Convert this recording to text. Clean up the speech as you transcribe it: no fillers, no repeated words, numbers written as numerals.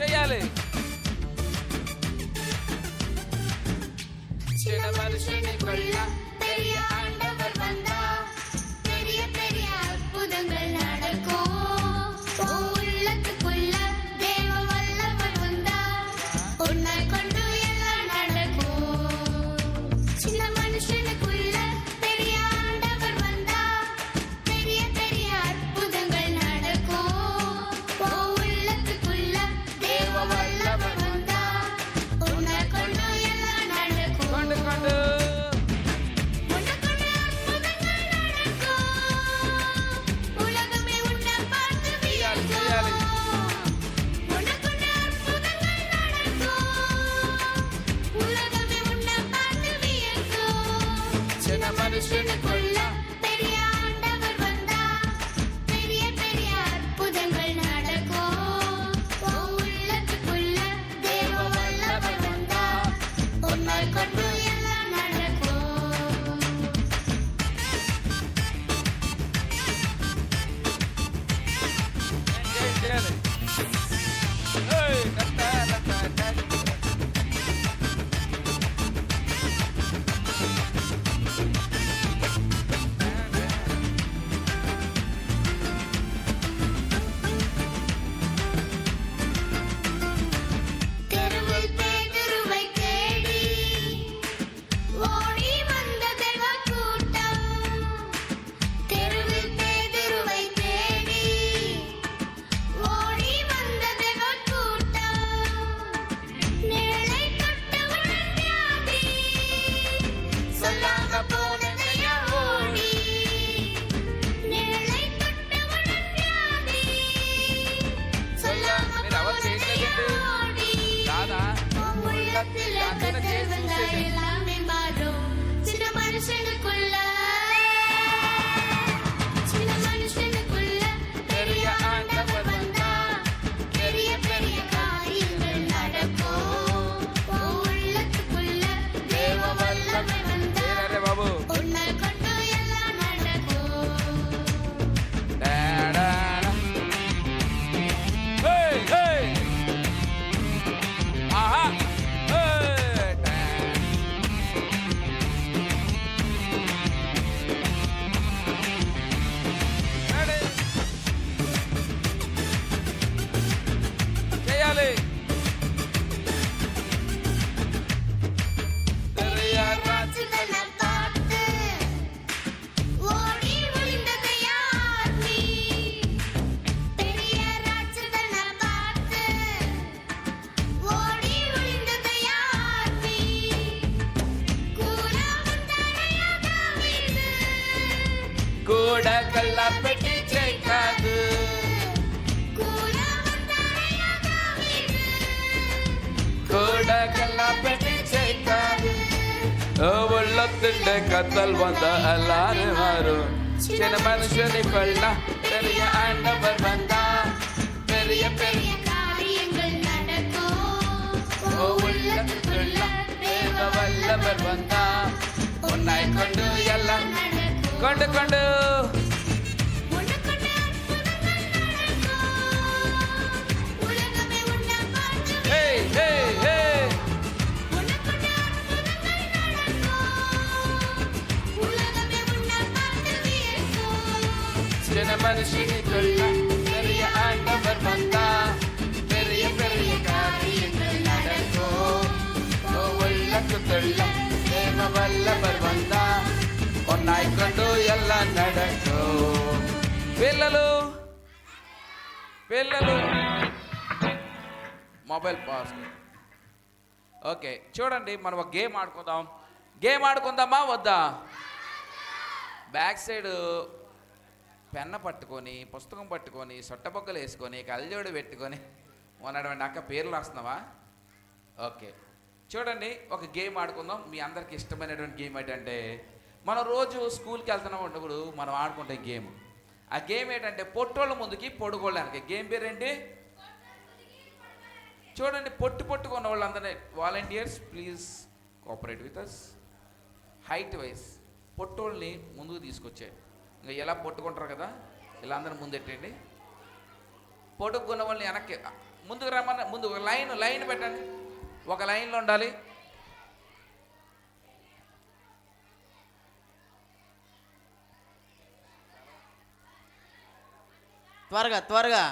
చేయాలి. சின்ன மனுஷனை கொல்ல பெரிய ஆண்டவர் வந்தா, பெரிய பெரிய அற்புதங்கள் நடக்கும். உள்ளத்துக்குள்ள தேவ வல்லவர் வந்தா, உன்னை கொண்டு எல்லாம் நடக்கும். சின்ன மனுஷனுக்குள்ள பெரிய ஆண்டவர் வந்தா, பெரிய பெரிய அற்புதங்கள் நடக்கும். உள்ளத்துக்குள்ள தேவ வல்லவர் வந்தா, உன்னை கொண்டு எல்லாம் நடக்கும். கொண்டு கொண்டு மனுஷனுக்குள்ள பெரிய ஆண்டவர் வந்தா, பெரிய பெரிய அற்புதங்கள் நடக்கும். உள்ளத்துக்குள்ள தேவ வல்லவர் வந்தா, உன்னை கொண்டு எல்லாம் நடக்கும். தெருவில் பேதுருவை தேடி ஓடி வந்த தேவ கூட்டம். தெருவில் பேதுருவை தேடி ஓடி வந்த தேவ கூட்டம். நிழலை தொட்டவுடன் வியாதி சொல்லாம போனதையா ஓடி. நிழலை தொட்டவுடன் வியாதி சொல்லாம போனதையா ஓடி. உள்ளத்துல கத்தர் வந்தா எல்லாமே மாறும். சின்ன மனுஷனுக்குள்ள பெரிய ஆண்டவர் வந்தா, பெரிய பெரிய காரியங்கள் நடக்கும். உள்ளத்துக்குள்ள தேவ வல்லமை வந்தா, உன்னை கொண்டு எல்லாம் நடக்கும். చేయాలి. பெரிய ராஜ்யத்தை பார்த்து ஓடி ஒளிந்தது யார் நீ? பெரிய ராஜ்யத்தை பார்த்து ஓடி ஒளிந்தது யார் நீ? கூட வந்தாரையா தாவீது, கூட கல்லாப்பெட்டி ஜெயிக்காது. கூட வந்தாரையா தாவீது, கூட கல்லாப்பெட்டி ஜெயிக்காது. உள்ளത്തിന്റെ கத்தல் வந்த எல்லாரும் வரும். சின்ன மனுஷனுக்குள்ள பெரிய ஆண்டவர் வந்தா, பெரிய பெரிய காரியங்கள் நடக்கும். உள்ளத்துக்குள்ள தேவ வல்லவர் வந்தா, உன்னை கொண்டு எல்லாம் நடக்கும். கொண்டு கொண்டு உனக்குள்ள அற்புதங்கள் நடக்கும். உலகமே உன்னை பார்த்து ஹே ஹே ஹே உனக்குள்ள அற்புதங்கள் நடக்கும். உலகமே உன்னை பார்த்து வியக்கும். சின்ன மனுஷனுக்குள்ள பெரிய ஆண்டவர் வந்தா, பெரிய பெரிய காரியங்கள் நடக்கும். உள்ளத்துக்குள்ள தேவ வல்லவர் வந்தா, உன்னை கொண்டு எல்லாம் நடக்கும். పిల్లలు పిల్లలు మొబైల్ పాస్. ఓకే చూడండి, మనం ఒక గేమ్ ఆడుకుందాం. గేమ్ ఆడుకుందామా వద్దా? బ్యాక్ సైడ్ పెన్న పట్టుకొని, పుస్తకం పట్టుకొని, సొట్టబొగ్గలు వేసుకొని, కళ్ళజోడు పెట్టుకొని ఉన్నటువంటి అక్క పేర్లు రాస్తున్నావా? ఓకే చూడండి, ఒక గేమ్ ఆడుకుందాం. మీ అందరికి ఇష్టమైనటువంటి గేమ్ ఏంటంటే, మనం రోజు స్కూల్కి వెళ్తున్నప్పుడు మనం ఆడుకుంటే గేమ్. ఆ గేమ్ ఏంటంటే పొట్టోళ్ళ ముందుకి పొడుగోళ్ళ వెనక. గేమ్ పేరేంటి? చూడండి, పొట్టుకున్న వాళ్ళందరినీ volunteers please cooperate with us. Height wise పొట్టోళ్ళని ముందుకు తీసుకొచ్చాయి. ఇంకా ఎలా పొట్టుకుంటారు కదా, ఇలా అందరిని ముందెట్టండి. పొడుక్కున్న వాళ్ళని వెనక్కి ముందుకు రమ్మన్న ముందు ఒక లైన్ పెట్టండి, ఒక లైన్లో ఉండాలి. త్వరగా త్వరగా